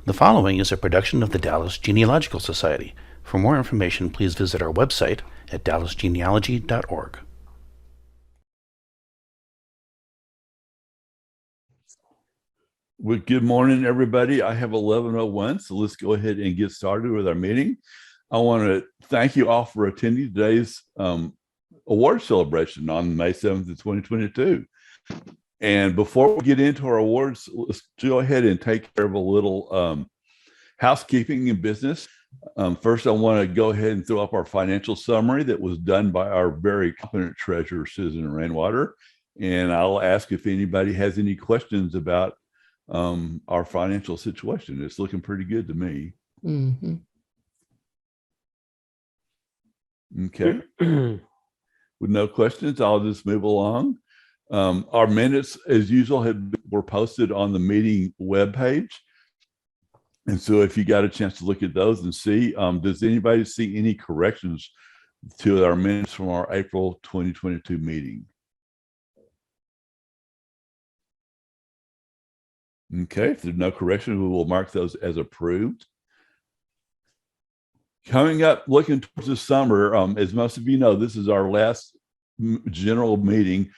The following is a production of the Dallas Genealogical Society. For more information, please visit our website at dallasgenealogy.org. Well, good morning, everybody. I have 11:01, so let's go ahead and get started with our meeting. I want to thank you all for attending today's award celebration on May 7th of 2022. And before we get into our awards, let's go ahead and take care of a little housekeeping and business. First, I want to go ahead and throw up our financial summary that was done by our very competent treasurer, Susan Rainwater. And I'll ask if anybody has any questions about our financial situation. It's looking pretty good to me. Mm-hmm. Okay. With no questions, I'll just move along. Our minutes, as usual, were posted on the meeting webpage. And so if you got a chance to look at those and see, does anybody see any corrections to our minutes from our April 2022 meeting? Okay, if there's no corrections, we will mark those as approved. Coming up, looking towards the summer, as most of you know, this is our last general meeting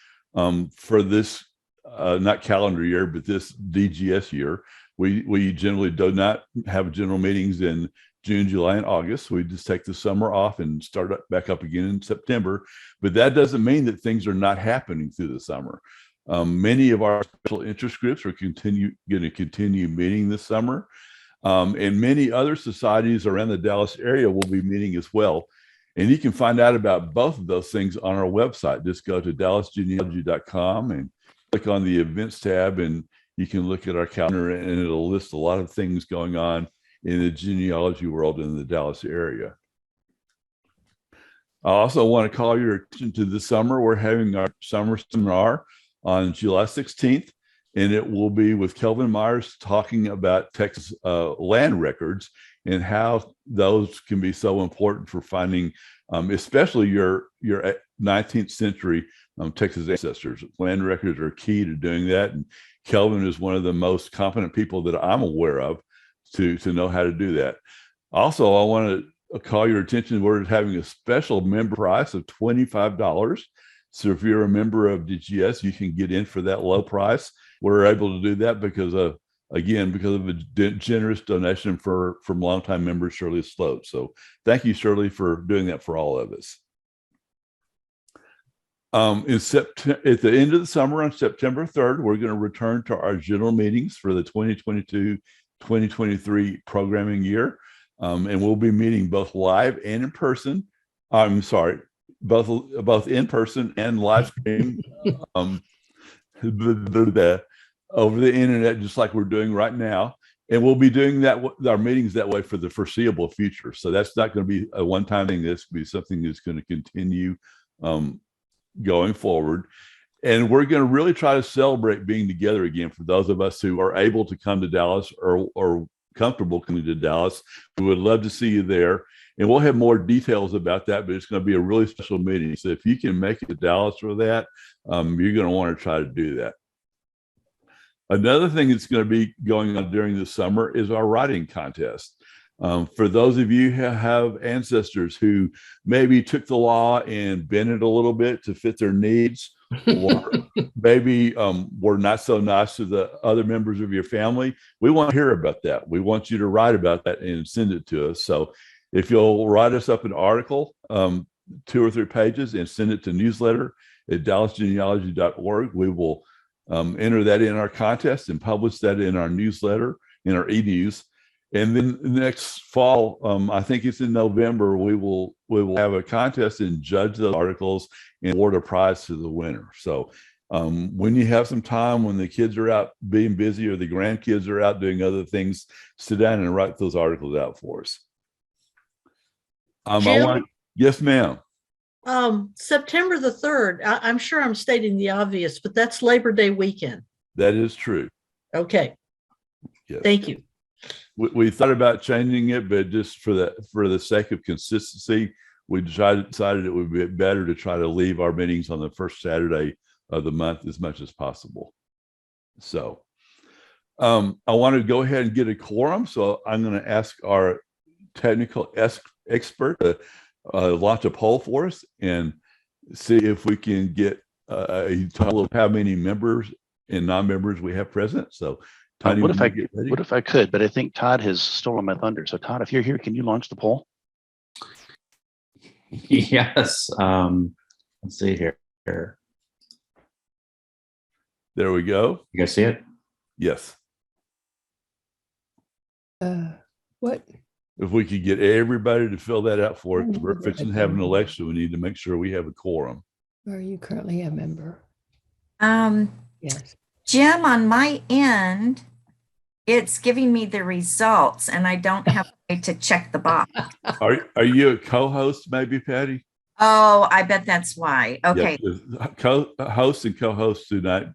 for this, not calendar year, but this DGS year. We generally do not have general meetings in June, July, and August. We just take the summer off and start back up again in September. But that doesn't mean that things are not happening through the summer. Many of our special interest groups are going to continue meeting this summer. And many other societies around the Dallas area will be meeting as well. And you can find out about both of those things on our website. Just go to dallasgenealogy.com and click on the events tab, and you can look at our calendar, and it'll list a lot of things going on in the genealogy world in the Dallas area. I also want to call your attention to this summer. We're having our summer seminar on July 16th, and it will be with Kelvin Myers talking about Texas land records and how those can be so important for finding, especially your 19th century Texas ancestors. Land records are key to doing that, and Kelvin is one of the most competent people that I'm aware of to know how to do that. Also, I want to call your attention, we're having a special member price of $25. So if you're a member of DGS, you can get in for that low price. We're able to do that because of a generous donation from longtime member Shirley Sloat. So thank you, Shirley, for doing that for all of us. In September, at the end of the summer on September 3rd, we're going to return to our general meetings for the 2022-2023 programming year. And we'll be meeting both live and in person. I'm sorry, both in person and live stream over the internet, just like we're doing right now. And we'll be doing that, our meetings that way for the foreseeable future. So that's not going to be a one-time thing. This will be something that's going to continue going forward. And we're going to really try to celebrate being together again for those of us who are able to come to Dallas or comfortable coming to Dallas. We would love to see you there. And we'll have more details about that, but it's going to be a really special meeting. So if you can make it to Dallas for that, you're going to want to try to do that. Another thing that's going to be going on during the summer is our writing contest. For those of you who have ancestors who maybe took the law and bent it a little bit to fit their needs, or maybe were not so nice to the other members of your family, we want to hear about that. We want you to write about that and send it to us. So if you'll write us up an article, 2 or 3 pages, and send it to newsletter@dallasgenealogy.org, we will enter that in our contest and publish that in our newsletter, in our e-news. And then next fall, I think it's in November, we will have a contest and judge those articles and award a prize to the winner. So when you have some time, when the kids are out being busy or the grandkids are out doing other things, sit down and write those articles out for us. Yes, ma'am. September the 3rd, I'm sure I'm stating the obvious, but that's Labor Day weekend. That is true. Okay. Yes. Thank you. We thought about changing it, but just for the sake of consistency, we decided it would be better to try to leave our meetings on the first Saturday of the month as much as possible. So I want to go ahead and get a quorum, so I'm going to ask our technical expert to launch a poll for us and see if we can get a total of how many members and non-members we have present. So, Tony, what if I could? But I think Todd has stolen my thunder. So, Todd, if you're here, can you launch the poll? Yes. Let's see here. There we go. You guys see it? Yes. What? If we could get everybody to fill that out for us, we're fixing to have an election. We need to make sure we have a quorum. Are you currently a member? Yes. Jim, on my end, it's giving me the results and I don't have a way to check the box. Are you a co-host, maybe, Patty? Oh, I bet that's why. Okay. Yeah, co-hosts and co-hosts do not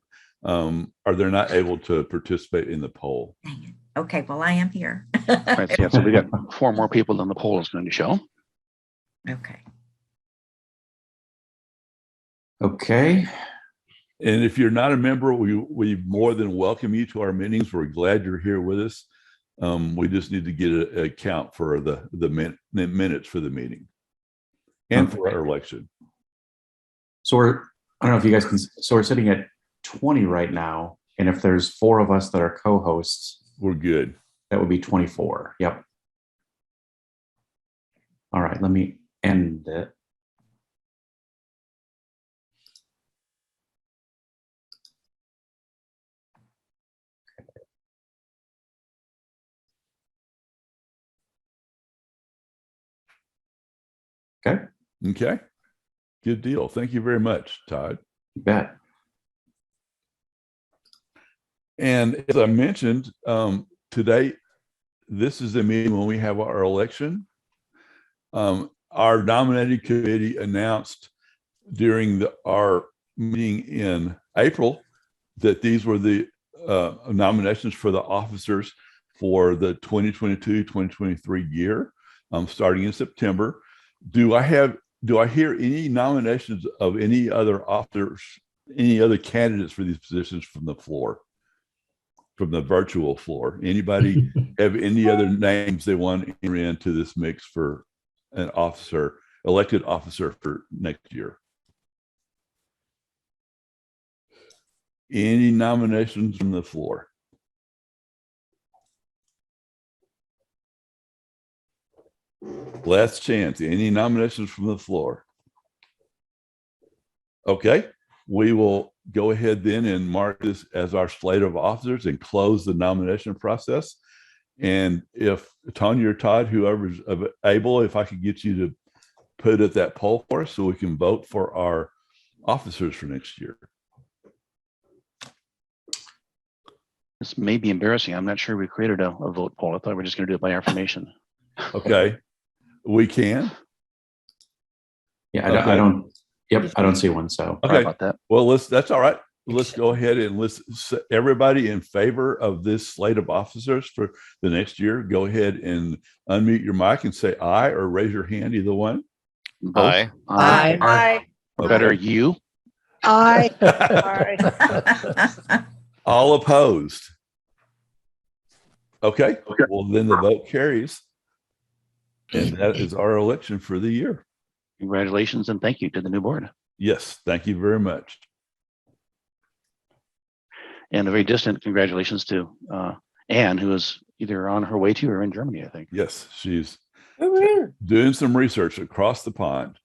they're not able to participate in the poll. Dang it. Okay, well, I am here. Right, so we got 4 more people than the poll is going to show. Okay. Okay. And if you're not a member, we more than welcome you to our meetings. We're glad you're here with us. We just need to get a count for the minutes for the meeting and for our election. So I don't know if you guys can, so we're sitting at 20 right now. And if there's 4 of us that are co-hosts, We're good. that would be 24. Yep. All right, let me end it. Okay. Okay. Good deal. Thank you very much, Todd. You bet. And as I mentioned, today, this is the meeting when we have our election. Our nominating committee announced during our meeting in April that these were the nominations for the officers for the 2022-2023 year, starting in September. Do I hear any nominations of any other officers, any other candidates for these positions from the floor? From the virtual floor, anybody have any other names they want to enter into this mix for an elected officer for next year? Any nominations from the floor? Last chance. Any nominations from the floor? Okay, we will go ahead then and mark this as our slate of officers and close the nomination process. And if Tony or Todd, whoever's able, if I could get you to put at that poll for us so we can vote for our officers for next year. This may be embarrassing. I'm not sure we created a vote poll. I thought we were just going to do it by affirmation. Okay, we can. Yeah, Okay. I don't. Yep, I don't see one. So Sorry Okay, about that. well, that's all right. Let's go ahead and let's everybody in favor of this slate of officers for the next year. Go ahead and unmute your mic and say aye or raise your hand, either one. Both? Aye. Aye. Okay. Better you? Aye. All opposed? Okay, well then the vote carries. And that is our election for the year. Congratulations and thank you to the new board. Yes, thank you very much. And a very distant congratulations to Anne, who is either on her way to or in Germany, I think. Yes, she's doing some research across the pond.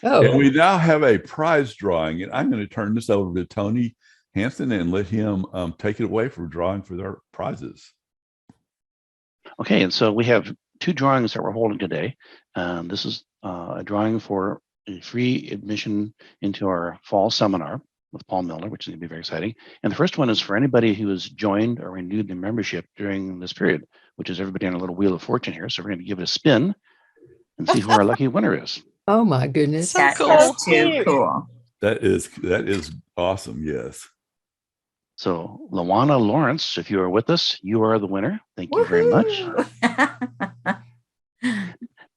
Oh, And we now have a prize drawing, and I'm going to turn this over to Tony Hanson and let him take it away for drawing for their prizes. Okay, and so we have 2 drawings that we're holding today. This is a drawing for a free admission into our fall seminar with Paul Miller, which is going to be very exciting. And the first one is for anybody who has joined or renewed their membership during this period, which is everybody on a little wheel of fortune here. So we're going to give it a spin and see who our lucky winner is. oh my goodness. That cool. is too cool. That is awesome. Yes. So Lawana Lawrence, if you are with us, you are the winner. Thank you very much.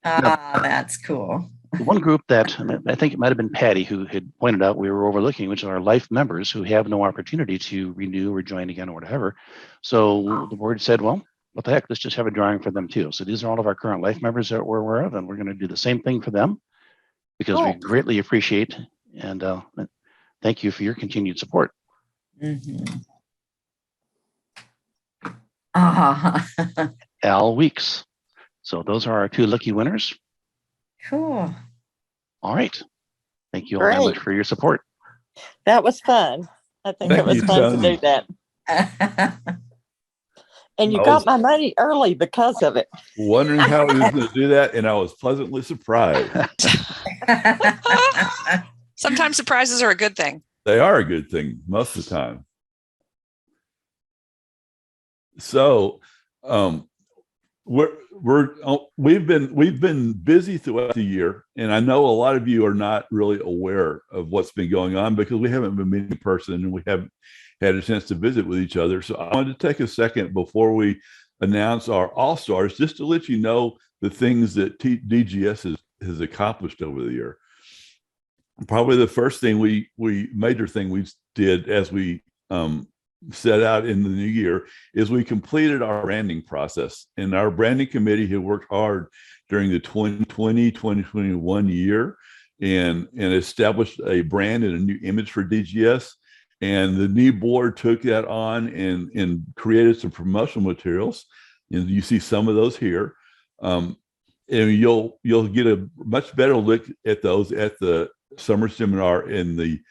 Ah, that's cool. The one group that I think it might have been Patty who had pointed out we were overlooking, which are our life members who have no opportunity to renew or join again or whatever. So the board said, well, what the heck, let's just have a drawing for them too. So these are all of our current life members that we're aware of, and we're going to do the same thing for them because we greatly appreciate and thank you for your continued support. Al Weeks. So those are our 2 lucky winners. Cool. All right. Thank you all very much for your support. That was fun. I think it was fun to do that. And you got my money early because of it. Wondering how he was going to do that, and I was pleasantly surprised. Sometimes surprises are a good thing. They are a good thing most of the time. So we've been busy throughout the year, and I know a lot of you are not really aware of what's been going on because we haven't been meeting in person and we haven't had a chance to visit with each other. So I wanted to take a second before we announce our all-stars just to let you know the things that DGS has accomplished over the year. Probably the first thing major thing we did as we set out in the new year is we completed our branding process, and our branding committee had worked hard during the 2020-2021 year and established a brand and a new image for DGS. And the new board took that on and created some promotional materials, and you see some of those here. And you'll get a much better look at those at the summer seminar in the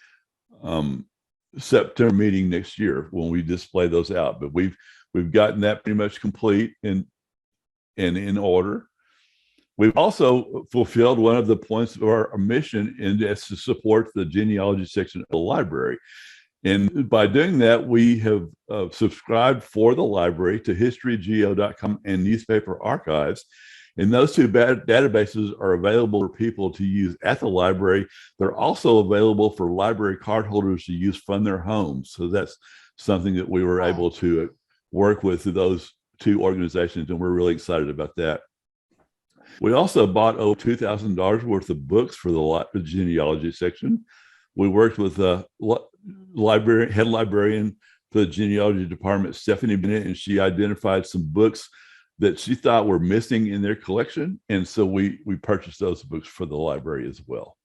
September meeting next year when we display those out. But we've gotten that pretty much complete and in order. We've also fulfilled one of the points of our mission, and that's to support the genealogy section of the library. And by doing that, we have subscribed for the library to historygeo.com and newspaper archives. And those 2 databases are available for people to use at the library. They're also available for library card holders to use from their homes. So that's something that we were able to work with those 2 organizations, and we're really excited about that. We also bought over $2,000 worth of books for the genealogy section. We worked with the head librarian for the genealogy department, Stephanie Bennett, and she identified some books that she thought were missing in their collection. And so we purchased those books for the library as well.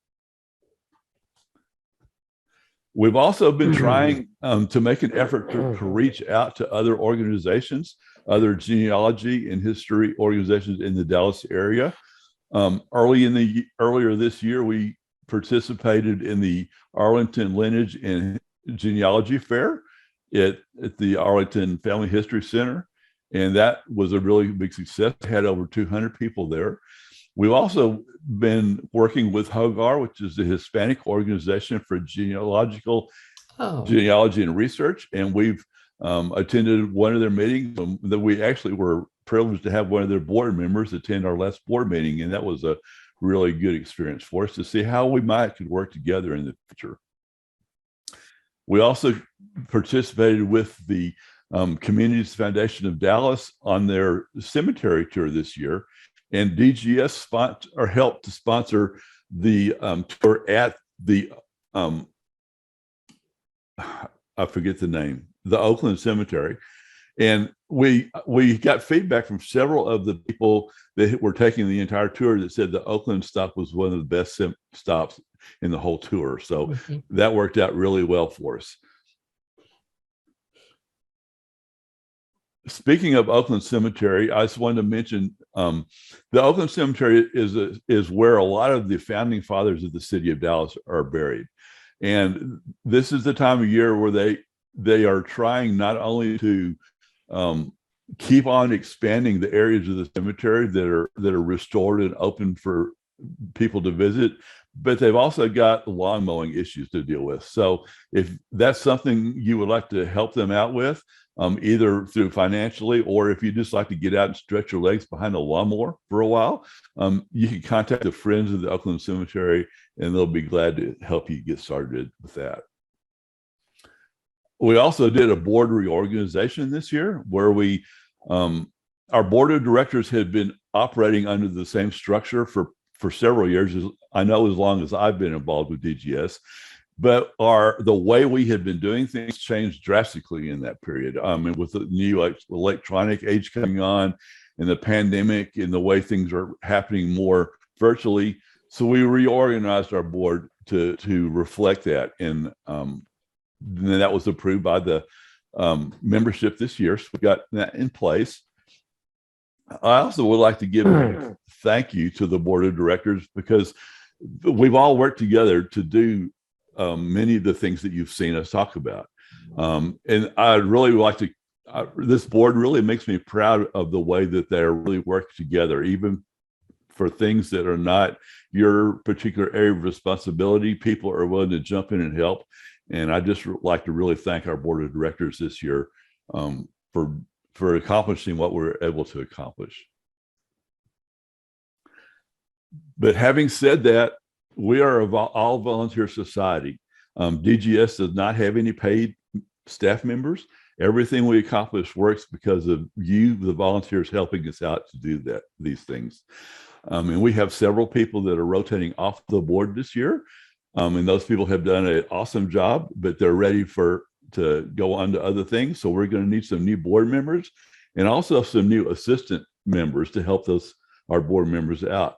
We've also been trying to make an effort to reach out to other organizations, other genealogy and history organizations in the Dallas area. Earlier this year, we participated in the Arlington Lineage and Genealogy Fair at the Arlington Family History Center. And that was a really big success. It had over 200 people there. We've also been working with HOGAR, which is the Hispanic Organization for Genealogy and Research. And we've attended one of their meetings that we actually were privileged to have one of their board members attend our last board meeting. And that was a really good experience for us to see how we could work together in the future. We also participated with the Communities Foundation of Dallas on their cemetery tour this year, and DGS helped to sponsor the tour at the I forget the name, the Oakland Cemetery. And we got feedback from several of the people that were taking the entire tour that said the Oakland stop was one of the best stops in the whole tour. So that worked out really well for us. Speaking of Oakland Cemetery, I just wanted to mention the Oakland Cemetery is where a lot of the founding fathers of the city of Dallas are buried. And this is the time of year where they are trying not only to keep on expanding the areas of the cemetery that are restored and open for people to visit, but they've also got lawn mowing issues to deal with. So if that's something you would like to help them out with, either through financially, or if you just like to get out and stretch your legs behind a lawnmower for a while, you can contact the Friends of the Oakland Cemetery, and they'll be glad to help you get started with that. We also did a board reorganization this year where our board of directors had been operating under the same structure for for several years. I know as long as I've been involved with DGS, but the way we had been doing things changed drastically in that period. And with the new electronic age coming on, and the pandemic, and the way things are happening more virtually, so we reorganized our board to reflect that, and then that was approved by the membership this year. So we got that in place. I also would like to give a thank you to the board of directors, because we've all worked together to do many of the things that you've seen us talk about. And I'd really like to, this board really makes me proud of the way that they're really working together, even for things that are not your particular area of responsibility. People are willing to jump in and help. And I just like to really thank our board of directors this year for accomplishing what we're able to accomplish. But having said that, we are all volunteer society. DGS does not have any paid staff members. Everything we accomplish works because of you, the volunteers, helping us out to do these things. And we have several people that are rotating off the board this year. And those people have done an awesome job, but they're ready to go on to other things. So we're going to need some new board members, and also some new assistant members to help our board members out.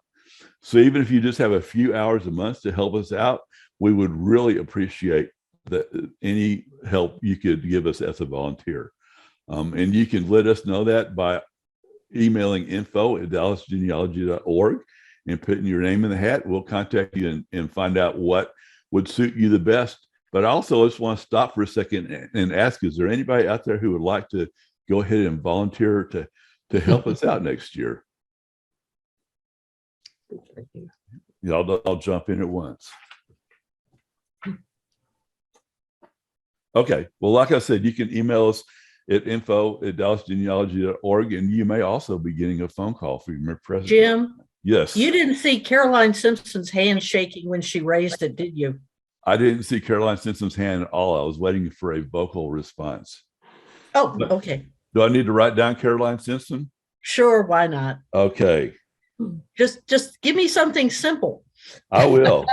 So even if you just have a few hours a month to help us out, we would really appreciate any help you could give us as a volunteer. And you can let us know that by emailing info@dallasgenealogy.org and putting your name in the hat. We'll contact you and find out what would suit you the best. But I also just want to stop for a second and ask, is there anybody out there who would like to go ahead and volunteer to help us out next year? I'll jump in at once. Okay. Well, like I said, you can email us at info@dallasgenealogy.org, and you may also be getting a phone call from your president. Jim? Yes. You didn't see Caroline Simpson's hand shaking when she raised it, did you? I didn't see Caroline Simpson's hand at all. I was waiting for a vocal response. Oh, okay. Do I need to write down Caroline Simpson? Sure, why not? Okay. Just give me something simple. I will.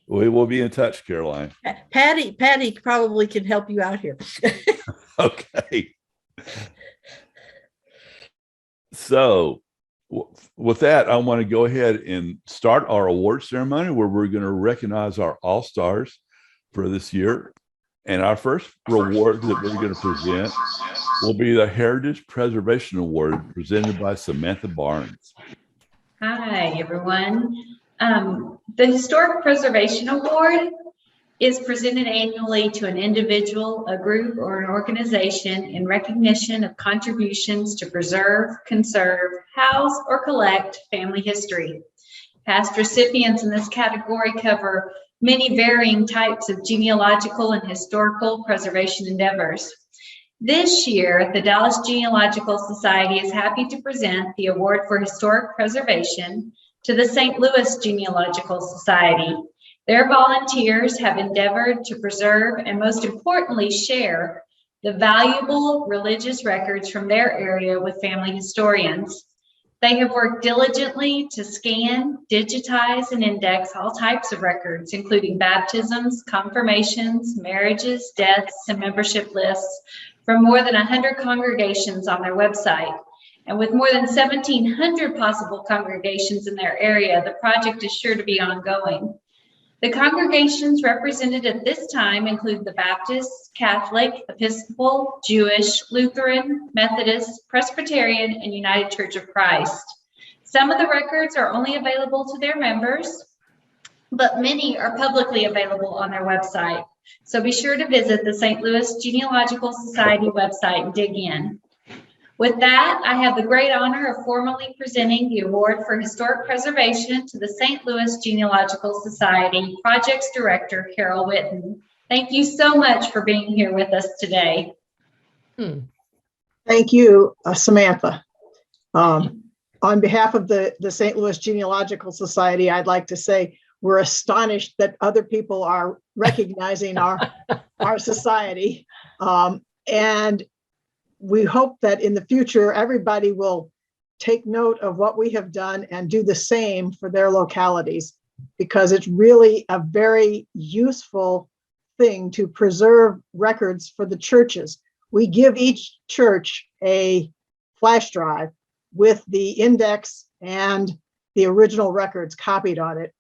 We will be in touch, Caroline. Patty probably can help you out here. Okay. So with that, I want to go ahead and start our award ceremony, where we're going to recognize our all-stars for this year. And our first reward that we're going to present will be the Heritage Preservation Award, presented by Samantha Barnes. Hi, everyone. The Historic Preservation Award is presented annually to an individual, a group, or an organization in recognition of contributions to preserve, conserve, house, or collect family history. Past recipients in this category cover many varying types of genealogical and historical preservation endeavors. This year, the Dallas Genealogical Society is happy to present the Award for Historic Preservation to the St. Louis Genealogical Society. Their volunteers have endeavored to preserve and, most importantly, share the valuable religious records from their area with family historians. They have worked diligently to scan, digitize, and index all types of records, including baptisms, confirmations, marriages, deaths, and membership lists from more than 100 congregations on their website. And with more than 1,700 possible congregations in their area, the project is sure to be ongoing. The congregations represented at this time include the Baptist, Catholic, Episcopal, Jewish, Lutheran, Methodist, Presbyterian, and United Church of Christ. Some of the records are only available to their members, but many are publicly available on their website. So be sure to visit the St. Louis Genealogical Society website and dig in. With that, I have the great honor of formally presenting the Award for Historic Preservation to the St. Louis Genealogical Society Projects Director, Carol Witten. Thank you so much for being here with us today. Thank you, Samantha. On behalf of the St. Louis Genealogical Society, I'd like to say we're astonished that other people are recognizing our society. And we hope that in the future, everybody will take note of what we have done and do the same for their localities, because it's really a very useful thing to preserve records for the churches. We give each church a flash drive with the index and the original records copied on it,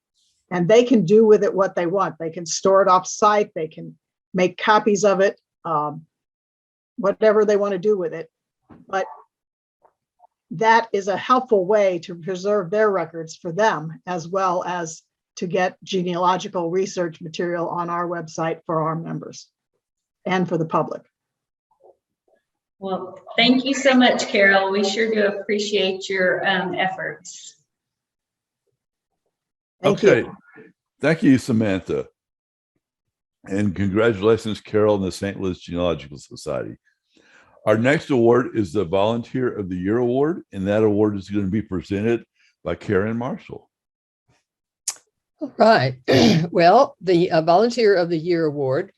and they can do with it what they want. They can store it off site, they can make copies of it, whatever they want to do with it. But that is a helpful way to preserve their records for them, as well as to get genealogical research material on our website for our members and for the public. Well, thank you so much, Carol. We sure do appreciate your efforts. Thank Okay. you. Thank you, Samantha. And congratulations, Carol, and the St. Louis Genealogical Society. Our next award is the Volunteer of the Year Award, and that award is going to be presented by Karen Marshall. All right. Well, the Volunteer of the Year Award,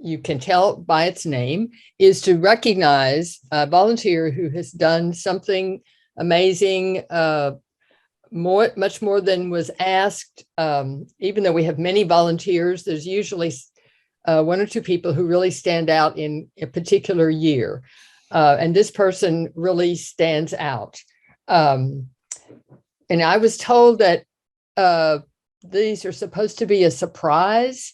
you can tell by its name, is to recognize a volunteer who has done something amazing, much more than was asked. Even though we have many volunteers, there's usually one or two people who really stand out in a particular year. And this person really stands out. And I was told that these are supposed to be a surprise.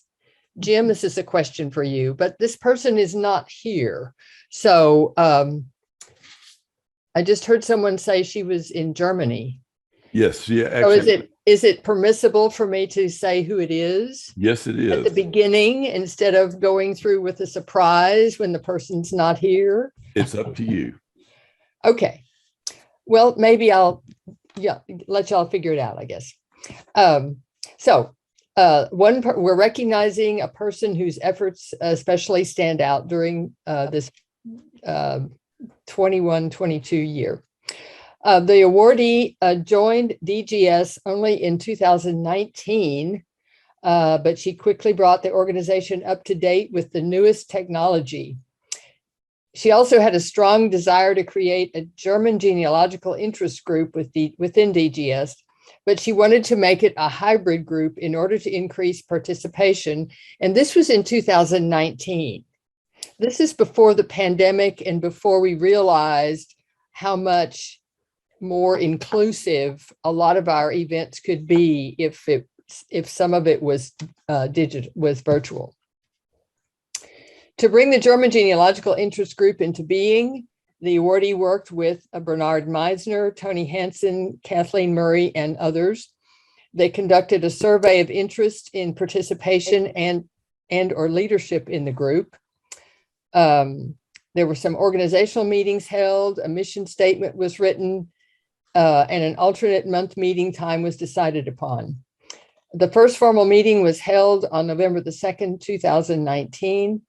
Jim, this is a question for you, but this person is not here. So I just heard someone say she was in Germany. Yes. Yeah. So Actually, is it permissible for me to say who it is? yes, it is. At the beginning, instead of going through with a surprise when the person's not here? It's up to you. Okay. Well, maybe I'll let y'all figure it out, I guess. We're recognizing a person whose efforts especially stand out during this 21-22 year. The awardee joined DGS only in 2019, but she quickly brought the organization up to date with the newest technology. She also had a strong desire to create a German genealogical interest group within DGS, but she wanted to make it a hybrid group in order to increase participation. And this was in 2019. This is before the pandemic and before we realized how much more inclusive a lot of our events could be if some of it was virtual. To bring the German Genealogical Interest Group into being, the awardee worked with Bernard Meisner, Tony Hansen, Kathleen Murray, and others. They conducted a survey of interest in participation and or leadership in the group. There were some organizational meetings held, a mission statement was written, and an alternate month meeting time was decided upon. The first formal meeting was held on November the 2nd, 2019.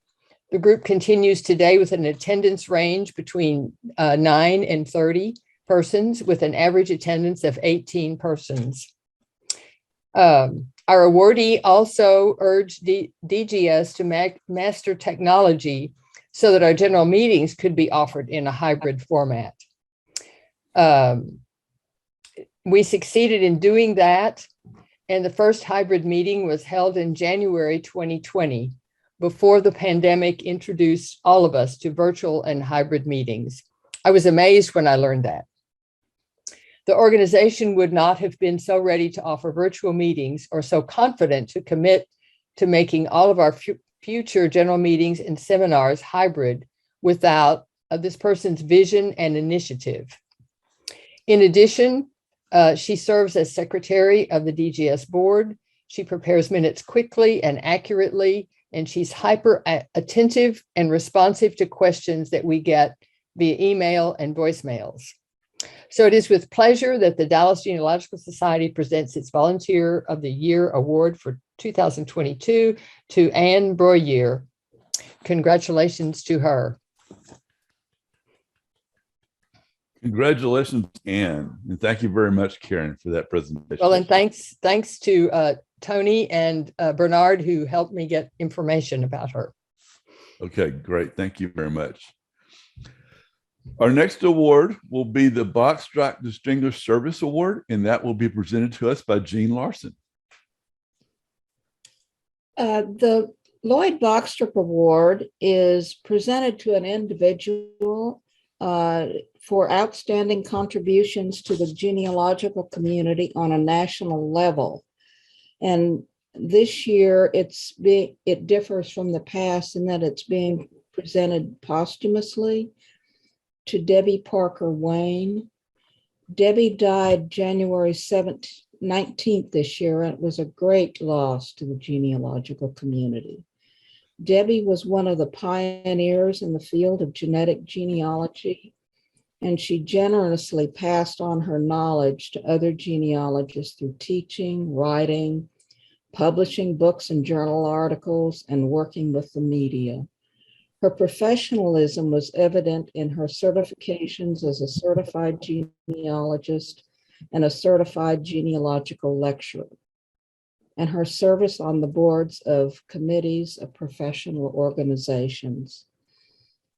The group continues today with an attendance range between 9 and 30 persons with an average attendance of 18 persons. Our awardee also urged DGS to master technology so that our general meetings could be offered in a hybrid format. We succeeded in doing that, and the first hybrid meeting was held in January 2020, before the pandemic introduced all of us to virtual and hybrid meetings. I was amazed when I learned that. The organization would not have been so ready to offer virtual meetings or so confident to commit to making all of our future general meetings and seminars hybrid without this person's vision and initiative. In addition, she serves as secretary of the DGS board. She prepares minutes quickly and accurately, and she's hyper attentive and responsive to questions that we get via email and voicemails. So it is with pleasure that the Dallas Genealogical Society presents its Volunteer of the Year Award for 2022 to Anne Breuer. Congratulations to her. Congratulations, Anne. And thank you very much, Karen, for that presentation. Well, and thanks to Tony and Bernard, who helped me get information about her. Okay, great. Thank you very much. Our next award will be the Bockstruck Distinguished Service Award, and that will be presented to us by Jean Larson. The Lloyd Bockstruck Award is presented to an individual for outstanding contributions to the genealogical community on a national level. And this year it differs from the past in that it's being presented posthumously to Debbie Parker Wayne. Debbie died January 19th this year, and it was a great loss to the genealogical community. Debbie was one of the pioneers in the field of genetic genealogy, and she generously passed on her knowledge to other genealogists through teaching, writing, publishing books and journal articles, and working with the media. Her professionalism was evident in her certifications as a certified genealogist and a certified genealogical lecturer, and her service on the boards of committees of professional organizations.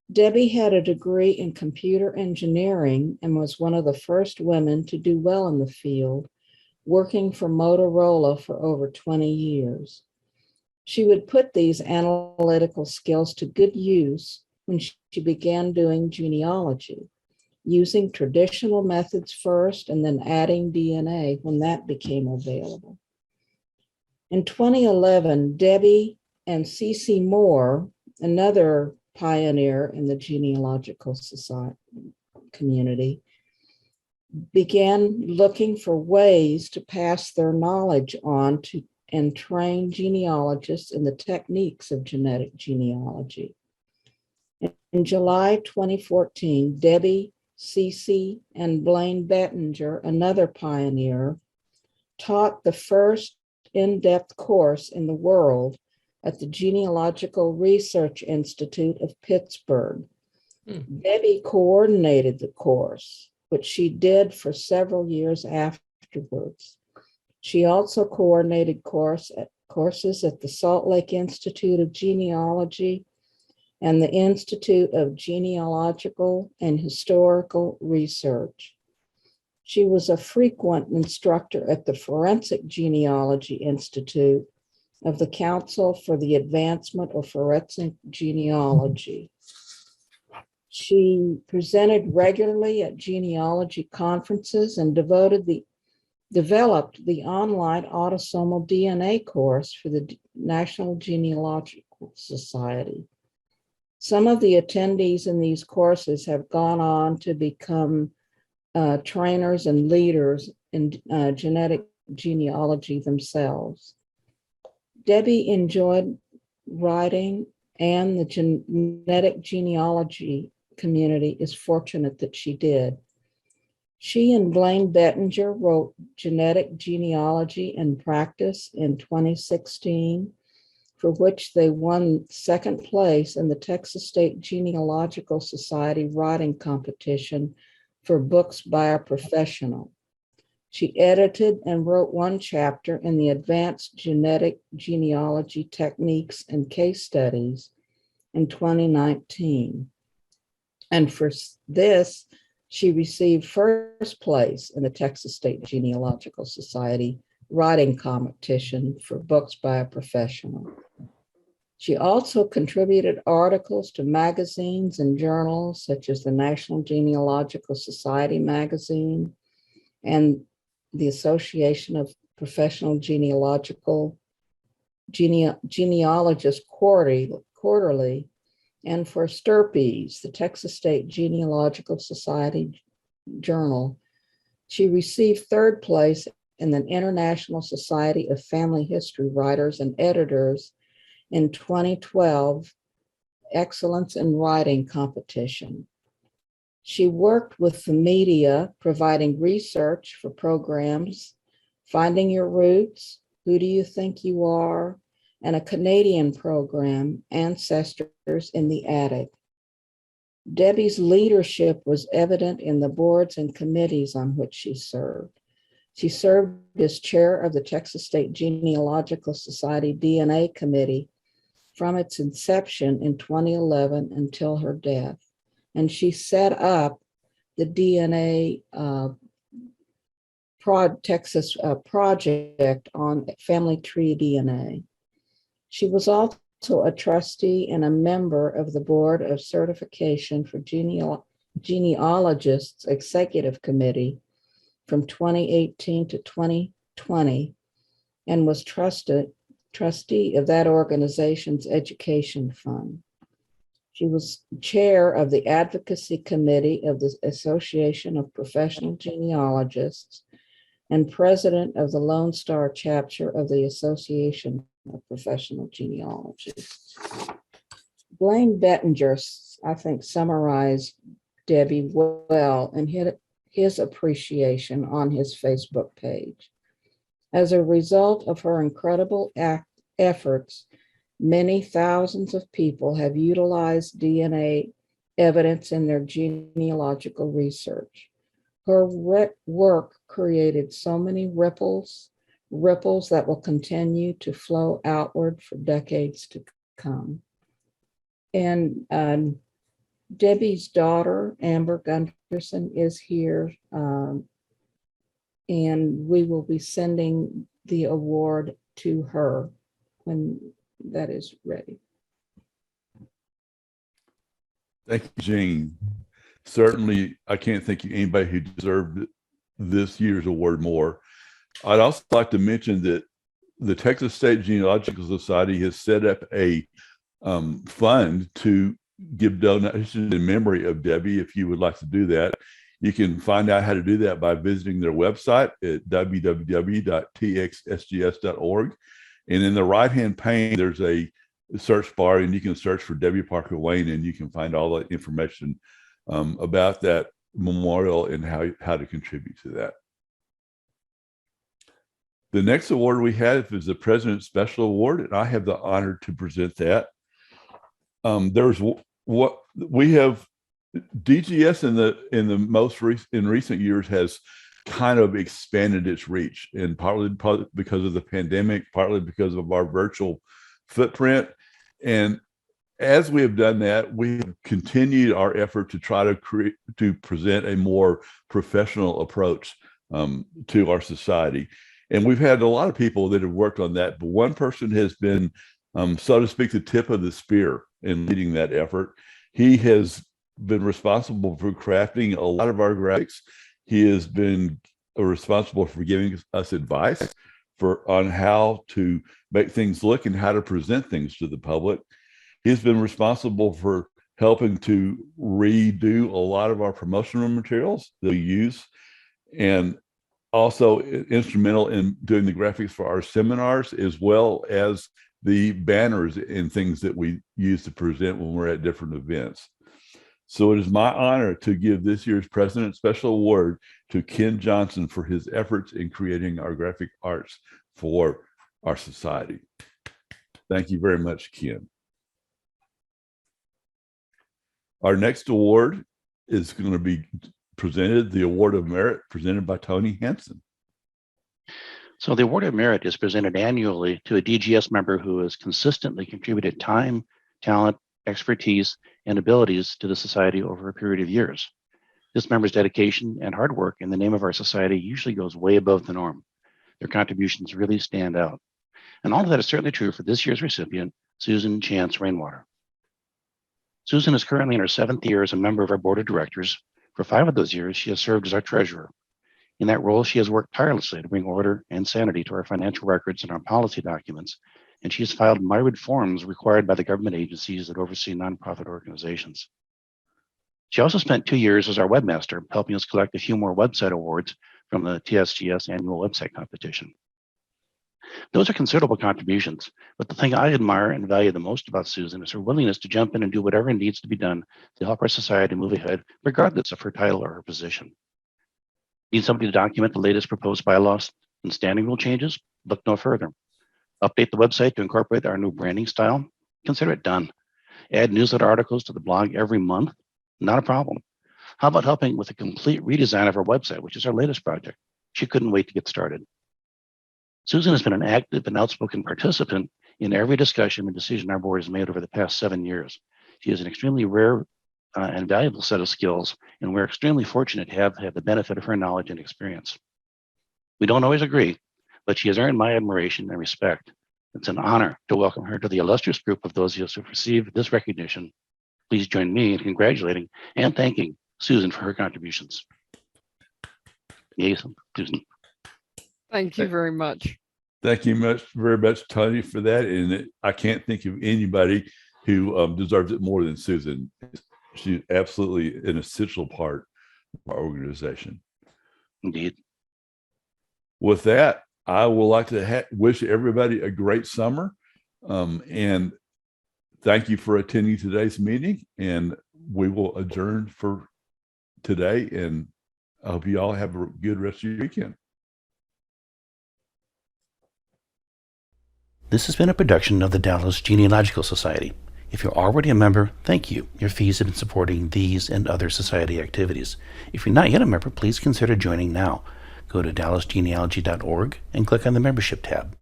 Debbie had a degree in computer engineering and was one of the first women to do well in the field, working for Motorola for over 20 years. She would put these analytical skills to good use when she began doing genealogy, using traditional methods first and then adding DNA when that became available. In 2011, Debbie and C.C. Moore, another pioneer in the genealogical society community, began looking for ways to pass their knowledge on to and train genealogists in the techniques of genetic genealogy. In July 2014, Debbie, C.C., and Blaine Bettinger, another pioneer, taught the first in-depth course in the world at the Genealogical Research Institute of Pittsburgh. Debbie coordinated the course, which she did for several years afterwards. She also coordinated courses at the Salt Lake Institute of Genealogy and the Institute of Genealogical and Historical Research. She was a frequent instructor at the Forensic Genealogy Institute of the Council for the Advancement of Forensic Genealogy. She presented regularly at genealogy conferences and developed the online autosomal DNA course for the National Genealogical Society. Some of the attendees in these courses have gone on to become trainers and leaders in genetic genealogy themselves. Debbie enjoyed writing, and the genetic genealogy community is fortunate that she did. She and Blaine Bettinger wrote Genetic Genealogy and Practice in 2016, for which they won second place in the Texas State Genealogical Society writing competition for books by a professional. She edited and wrote one chapter in the Advanced Genetic Genealogy Techniques and Case Studies in 2019. And for this, she received first place in the Texas State Genealogical Society writing competition for books by a professional. She also contributed articles to magazines and journals such as the National Genealogical Society magazine and the Association of Professional Genealogists Quarterly, and for Stirpes, the Texas State Genealogical Society Journal. She received third place in the International Society of Family History Writers and Editors in 2012 Excellence in Writing competition. She worked with the media, providing research for programs, Finding Your Roots, Who Do You Think You Are, and a Canadian program, Ancestors in the Attic. Debbie's leadership was evident in the boards and committees on which she served. She served as chair of the Texas State Genealogical Society DNA Committee from its inception in 2011 until her death, and she set up the DNA Texas project on family tree DNA. She was also a trustee and a member of the Board of Certification for Genealogists Executive Committee from 2018 to 2020, and was trustee of that organization's education fund. She was chair of the advocacy committee of the Association of Professional Genealogists and president of the Lone Star chapter of the Association of Professional Genealogists. Blaine Bettinger, I think, summarized Debbie well and his appreciation on his Facebook page. As a result of her incredible efforts, many thousands of people have utilized DNA evidence in their genealogical research. Her work created so many ripples that will continue to flow outward for decades to come. And Debbie's daughter, Amber Gunderson, is here, and we will be sending the award to her when that is ready. Thank you, Jean. Certainly, I can't think of anybody who deserved this year's award more. I'd also like to mention that the Texas State Genealogical Society has set up a fund to give donations in memory of Debbie. If you would like to do that, you can find out how to do that by visiting their website at www.txsgs.org. And in the right-hand pane, there's a search bar, and you can search for Debbie Parker Wayne, and you can find all the information about that memorial and how to contribute to that. The next award we have is the President's Special Award, and I have the honor to present that. There's what we have. DGS in recent years has kind of expanded its reach, and partly because of the pandemic, partly because of our virtual footprint. And as we have done that, we have continued our effort to try to present a more professional approach to our society. And we've had a lot of people that have worked on that, but one person has been, so to speak, the tip of the spear in leading that effort. He has been responsible for crafting a lot of our graphics. He has been responsible for giving us advice on how to make things look and how to present things to the public. He's been responsible for helping to redo a lot of our promotional materials that we use, and also instrumental in doing the graphics for our seminars, as well as the banners and things that we use to present when we're at different events. So it is my honor to give this year's President's Special Award to Ken Johnson for his efforts in creating our graphic arts for our society. Thank you very much, Ken. Our next award is going to be presented, the Award of Merit, presented by Tony Hansen. So the Award of Merit is presented annually to a DGS member who has consistently contributed time, talent, expertise, and abilities to the society over a period of years. This member's dedication and hard work in the name of our society usually goes way above the norm. Their contributions really stand out. And all of that is certainly true for this year's recipient, Susan Chance Rainwater. Susan is currently in her 7th year as a member of our board of directors. For 5 of those years, she has served as our treasurer. In that role, she has worked tirelessly to bring order and sanity to our financial records and our policy documents, and she has filed myriad forms required by the government agencies that oversee nonprofit organizations. She also spent 2 years as our webmaster, helping us collect a few more website awards from the TSGS annual website competition. Those are considerable contributions, but the thing I admire and value the most about Susan is her willingness to jump in and do whatever needs to be done to help our society move ahead, regardless of her title or her position. Need somebody to document the latest proposed bylaws and standing rule changes? Look no further. Update the website to incorporate our new branding style? Consider it done. Add newsletter articles to the blog every month? Not a problem. How about helping with a complete redesign of our website, which is our latest project? She couldn't wait to get started. Susan has been an active and outspoken participant in every discussion and decision our board has made over the past 7 years. She is an extremely rare and valuable set of skills, and we're extremely fortunate to have the benefit of her knowledge and experience. We don't always agree, but she has earned my admiration and respect. It's an honor to welcome her to the illustrious group of those of us who have received this recognition. Please join me in congratulating and thanking Susan for her contributions. Yes, Susan. Thank you very much. Thank you very much, Tony, for that. And I can't think of anybody who deserves it more than Susan. She's absolutely an essential part of our organization. Indeed. With that, I would like to wish everybody a great summer. And thank you for attending today's meeting. And we will adjourn for today. And I hope you all have a good rest of your weekend. This has been a production of the Dallas Genealogical Society. If you're already a member, thank you. Your fees have been supporting these and other society activities. If you're not yet a member, please consider joining now. Go to dallasgenealogy.org and click on the membership tab.